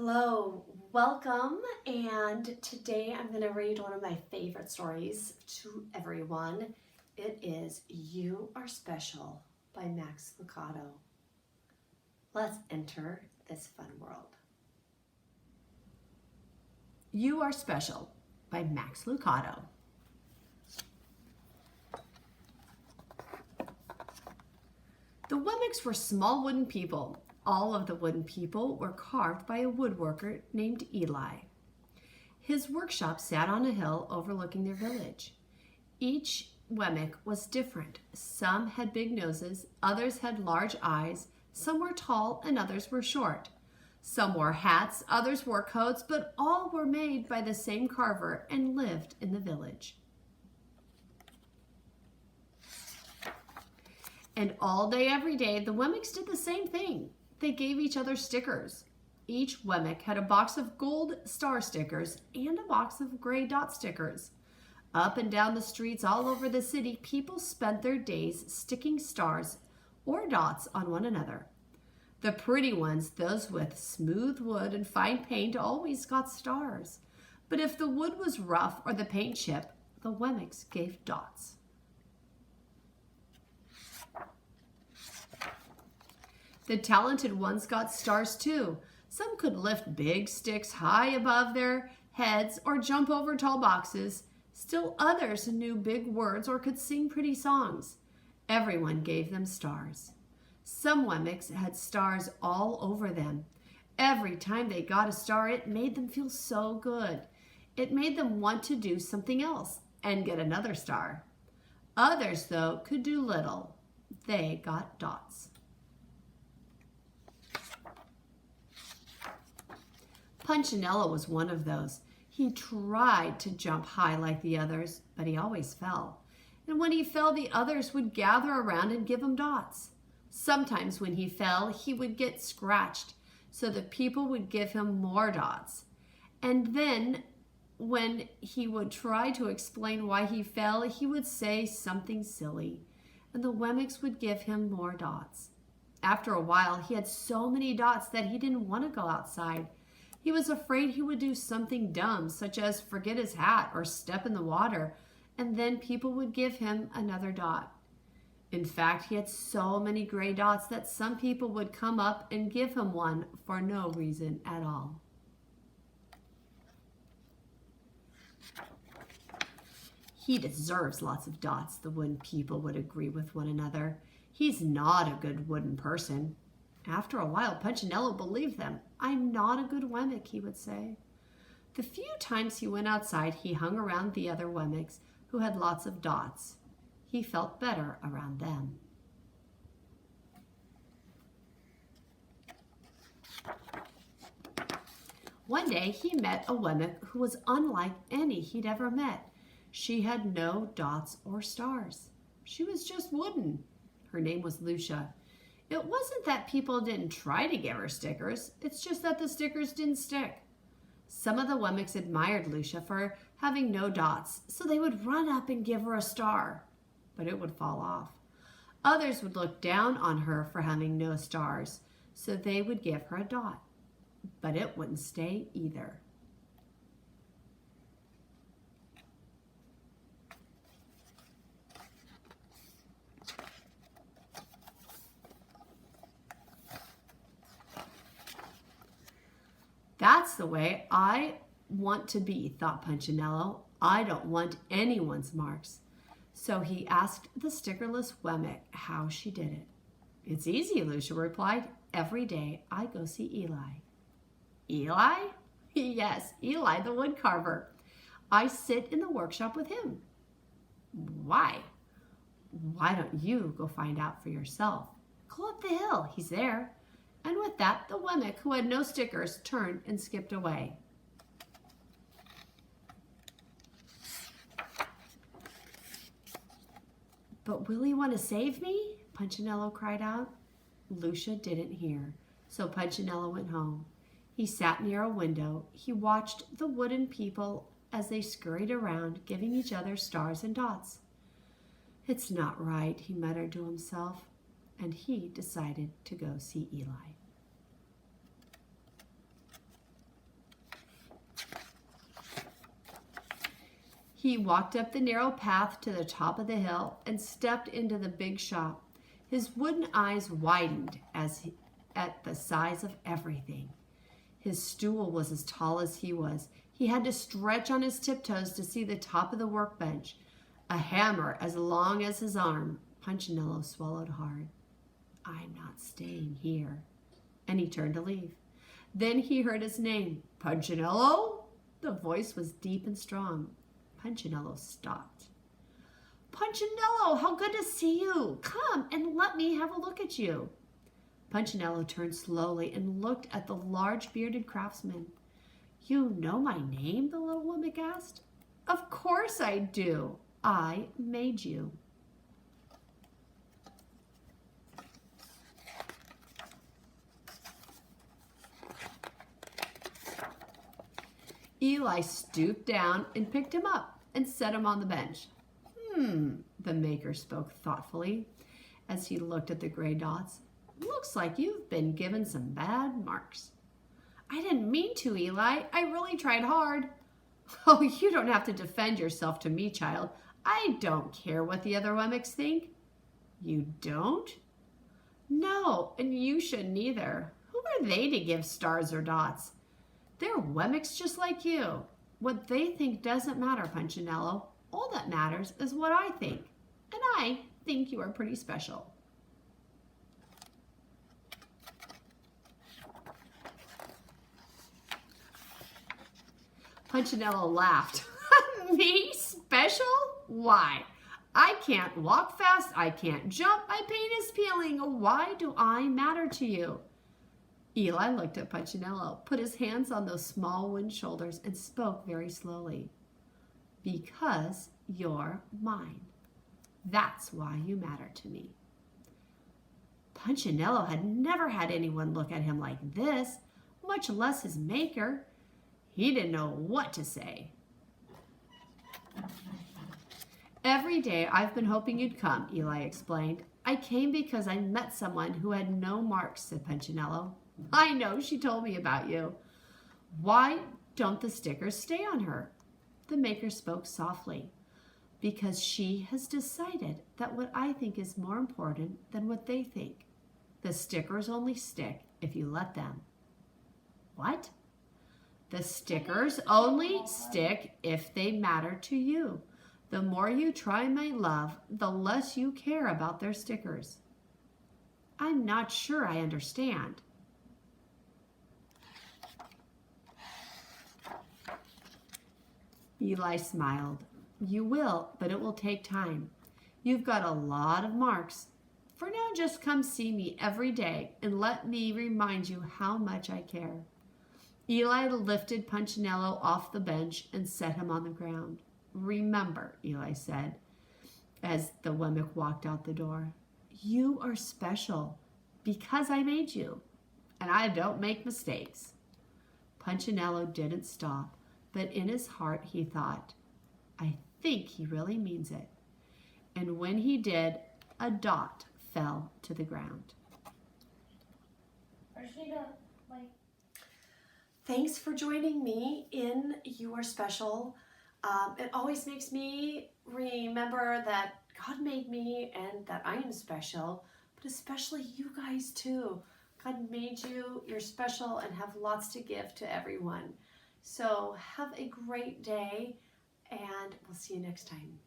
Hello, welcome, and today I'm going to read one of my favorite stories to everyone. It is You Are Special by Max Lucado. Let's enter this fun world. You Are Special by Max Lucado. The Wemmicks were small wooden people. All of the wooden people were carved by a woodworker named Eli. His workshop sat on a hill overlooking their village. Each Wemmick was different. Some had big noses, others had large eyes, some were tall and others were short. Some wore hats, others wore coats, but all were made by the same carver and lived in the village. And all day, every day, the Wemmicks did the same thing. They gave each other stickers. Each Wemmick had a box of gold star stickers and a box of gray dot stickers. Up and down the streets all over the city, people spent their days sticking stars or dots on one another. The pretty ones, those with smooth wood and fine paint, always got stars. But if the wood was rough or the paint chipped, the Wemmicks gave dots. The talented ones got stars too. Some could lift big sticks high above their heads or jump over tall boxes. Still others knew big words or could sing pretty songs. Everyone gave them stars. Some Wemmicks had stars all over them. Every time they got a star, it made them feel so good. It made them want to do something else and get another star. Others, though, could do little. They got dots. Punchinello was one of those. He tried to jump high like the others, but he always fell. And when he fell, the others would gather around and give him dots. Sometimes when he fell, he would get scratched, so the people would give him more dots. And then when he would try to explain why he fell, he would say something silly, and the Wemmicks would give him more dots. After a while, he had so many dots that he didn't want to go outside. He was afraid he would do something dumb, such as forget his hat or step in the water, and then people would give him another dot. In fact, he had so many gray dots that some people would come up and give him one for no reason at all. He deserves lots of dots, the wooden people would agree with one another. He's not a good wooden person. After a while, Punchinello believed them. I'm not a good Wemmick, he would say. The few times he went outside, he hung around the other Wemmicks who had lots of dots. He felt better around them. One day, he met a Wemmick who was unlike any he'd ever met. She had no dots or stars. She was just wooden. Her name was Lucia. It wasn't that people didn't try to give her stickers, it's just that the stickers didn't stick. Some of the Wemmicks admired Lucia for having no dots, so they would run up and give her a star, but it would fall off. Others would look down on her for having no stars, so they would give her a dot, but it wouldn't stay either. That's the way I want to be, thought Punchinello. I don't want anyone's marks. So he asked the stickerless Wemmick how she did it. It's easy, Lucia replied. Every day I go see Eli. Eli? Yes, Eli the wood carver. I sit in the workshop with him. Why? Why don't you go find out for yourself? Go up the hill, he's there. And with that, the Wemmick, who had no stickers, turned and skipped away. But will he want to save me? Punchinello cried out. Lucia didn't hear, so Punchinello went home. He sat near a window. He watched the wooden people as they scurried around, giving each other stars and dots. It's not right, he muttered to himself, and he decided to go see Eli. He walked up the narrow path to the top of the hill and stepped into the big shop. His wooden eyes widened at the size of everything. His stool was as tall as he was. He had to stretch on his tiptoes to see the top of the workbench. A hammer as long as his arm. Punchinello swallowed hard. I'm not staying here. And he turned to leave. Then he heard his name. Punchinello? The voice was deep and strong. Punchinello stopped. Punchinello, how good to see you. Come and let me have a look at you. Punchinello turned slowly and looked at the large bearded craftsman. You know my name? The little woman asked. Of course I do. I made you. Eli stooped down and picked him up and set him on the bench. The maker spoke thoughtfully as he looked at the gray dots. Looks like you've been given some bad marks. I didn't mean to, Eli. I really tried hard. Oh, you don't have to defend yourself to me, child. I don't care what the other Wemmicks think. You don't? No, and you shouldn't either. Who are they to give stars or dots? They're Wemmicks just like you. What they think doesn't matter, Punchinello. All that matters is what I think. And I think you are pretty special. Punchinello laughed. Me? Special? Why? I can't walk fast. I can't jump. My paint is peeling. Why do I matter to you? Eli looked at Punchinello, put his hands on those small wooden shoulders, and spoke very slowly. Because you're mine. That's why you matter to me. Punchinello had never had anyone look at him like this, much less his maker. He didn't know what to say. Every day I've been hoping you'd come, Eli explained. I came because I met someone who had no marks, said Punchinello. I know, she told me about you. Why don't the stickers stay on her? The maker spoke softly. Because she has decided that what I think is more important than what they think. The stickers only stick if you let them. What? The stickers only stick if they matter to you. The more you try my love, the less you care about their stickers. I'm not sure I understand. Eli smiled. You will, but it will take time. You've got a lot of marks. For now, just come see me every day and let me remind you how much I care. Eli lifted Punchinello off the bench and set him on the ground. Remember, Eli said, as the Wemmick walked out the door, you are special because I made you, and I don't make mistakes. Punchinello didn't stop, but in his heart he thought, I think he really means it. And when he did, a dot fell to the ground. Thanks for joining me in You Are Special. It always makes me remember that God made me and that I am special, but especially you guys too. God made you, you're special, and have lots to give to everyone. So have a great day, and we'll see you next time.